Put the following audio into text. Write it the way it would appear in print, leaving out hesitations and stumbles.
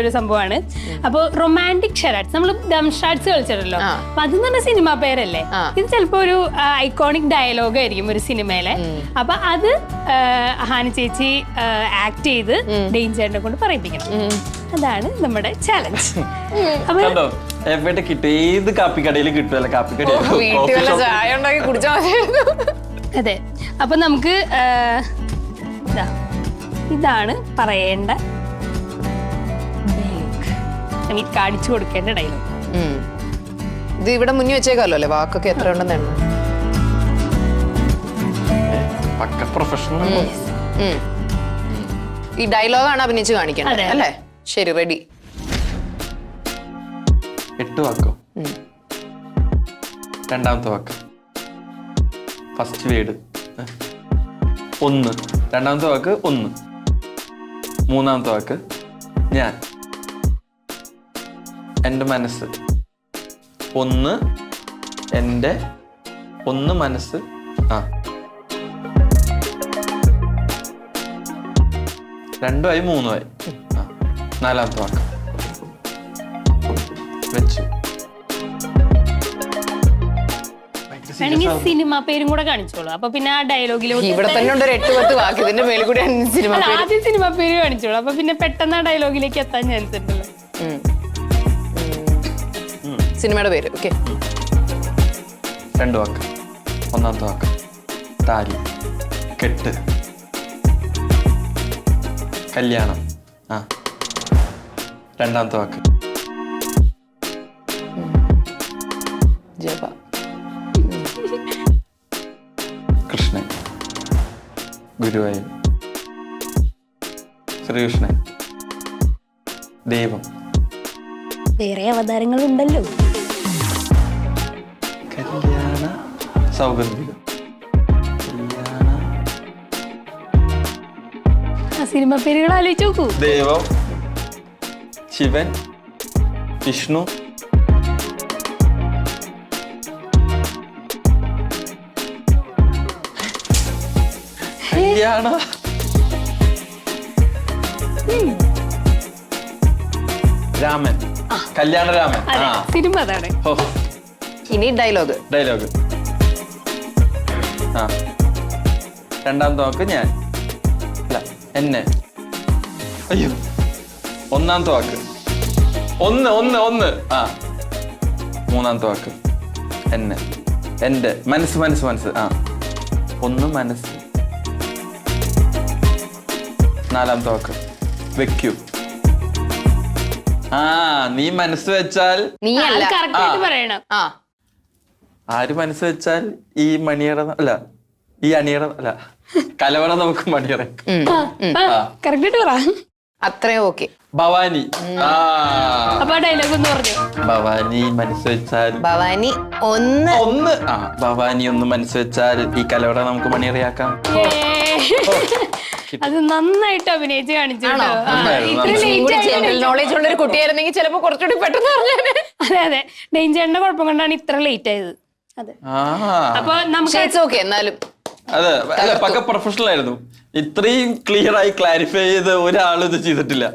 ഒരു സംഭവമാണ്. അപ്പൊ റൊമാൻറ്റിക് ഷെറാറ്റ്സ് നമ്മൾ ഡം ഷാറ്റ്സ് കളിച്ചിട്ടല്ലോ, അപ്പൊ അതെന്ന് പറഞ്ഞ സിനിമ പേരല്ലേ. ഇത് ചിലപ്പോ ഒരു ഐക്കോണിക് ഡയലോഗ് ആയിരിക്കും ഒരു സിനിമയിലെ. അപ്പൊ അത് ഹാനി ചേച്ചി ആക്ട് ചെയ്ത് ഡെയിൻചേട്ടനെ കൊണ്ട് പറയിപ്പിക്കണം. അതാണ് നമ്മുടെ ചാലഞ്ച്. അപ്പൊ എവിടെ കിട്ടും? ഏത് കാപ്പിക്കടയിൽ കിട്ടുമല്ലോ? കാപ്പിക്കട ചായ ഉണ്ടാക്കി കുടിച്ചാൽ മതി. അതെ. അപ്പൊ നമുക്ക് ഇതാണ് പറയേണ്ട കാണിച്ചു കൊടുക്കേണ്ട ഡയലോഗ്. ഇത് ഇവിടെ മുന്നിൽ വെച്ചേക്കാലോ അല്ലേ? വാക്കൊക്കെ എത്ര ഉണ്ടെന്ന് എണ്ണ. ഈ ഡയലോഗാണ് അഭിനയിച്ച് കാണിക്കേണ്ടത് അല്ലേ? ശരി, റെഡി. 8 വാക്കോ? രണ്ടാമത്തെ വാക്ക് ഫസ്റ്റ് വേർഡ് 1, രണ്ടാമത്തെ വാക്ക് 1, മൂന്നാമത്തെ വാക്ക് ഞാൻ, എൻ്റെ മനസ്സ് 1, എൻ്റെ 1 മനസ്സ്. 2 ആയി 3 ആയി. നാലാമത്തെ വാക്ക് വെച്ചു. വേണമെങ്കിൽ സിനിമ പേരും കൂടെ കാണിച്ചോളൂ. അപ്പൊ പിന്നെ ആ ഡയലോഗിലോട്ട് ഇവിടെ തന്നെ ഉണ്ട് 8-10 വാക്ക്. ഇതിന്റെ മേളിൽ കൂടെ സിനിമ ആദ്യം സിനിമ പേര് കാണിച്ചോളൂ. അപ്പൊ പിന്നെ പെട്ടെന്ന് ആ ഡയലോഗിലേക്ക് എത്താൻ ചാൻസ് ഉണ്ടല്ലോ. സിനിമയുടെ പേര്. ഓക്കെ, 2 വാക്ക്. ഒന്നാമത്തെ വാക്ക് താലി, കെട്ട്, കല്യാണം. രണ്ടാമത്തെ വാക്ക് ജപ, കൃഷ്ണൻ, ഗുരുവായൂർ, ശ്രീകൃഷ്ണൻ, ദൈവം. വേറെ അവതാരങ്ങളുണ്ടല്ലോ. കല്യാണ സൗഗന്ധികം, സിനിമ പേരുകൾ ആലോചിച്ച് നോക്കൂ. ദൈവം, ശിവൻ, വിഷ്ണു, കല്യാണ, രാമൻ, കല്യാണരാമൻ. സിനിമ അതാണ്. ഇനി ഡയലോഗ്. രണ്ടാമത്തെ വാക്ക് ഞാൻ, അല്ല എന്നെ. അയ്യോ, ഒന്നാമത്തെ വാക്ക് 1. മൂന്നാമത്തെ വാക്ക് എന്നെ, എൻ്റെ മനസ്സ്. 1 മനസ്സ്. നാലാമത്തെ വാക്ക് വെക്കൂ. നീ മനസ്സ് വെച്ചാൽ നീയല്ല, പറയണം. ആര് മനസ്സ് വെച്ചാൽ ഈ മണിയറ അല്ല, ഈ അണിയറ അല്ല, കലവറ നമുക്ക് മണിയറ. അത്രേ. ഓക്കെ, ഭവാനി. അപ്പൊ ഡയലോഗ് ഒന്ന് പറഞ്ഞു. ഭവാനി മനസ്സ് വെച്ചാൽ ഭവാനി 1. ഭവാനി 1 മനസ്സ് വെച്ചാൽ ഈ കലവറ നമുക്ക് മണിയറയാക്കാം. അത് നന്നായിട്ട് അഭിനയിച്ച് കാണിച്ചു. ജനറൽ നോളേജ് ഉള്ള ഒരു കുട്ടിയായിരുന്നെങ്കിൽ ചിലപ്പോ കുറച്ചുകൂടി പെട്ടെന്ന് പറഞ്ഞാൽ. അതെ, ഡെയിൻചേട്ടന്റെ കുഴപ്പം കൊണ്ടാണ് ഇത്ര ലേറ്റ് ആയത്. അതെ, അപ്പൊ നമുക്ക് എന്നാലും അതെ, പക്ക പ്രൊഫഷണൽ ആയിരുന്നു. ഇത്രയും ക്ലിയർ ആയി ക്ലാരിഫൈ ചെയ്ത് ഒരാളും ഇത് ചെയ്തിട്ടില്ല.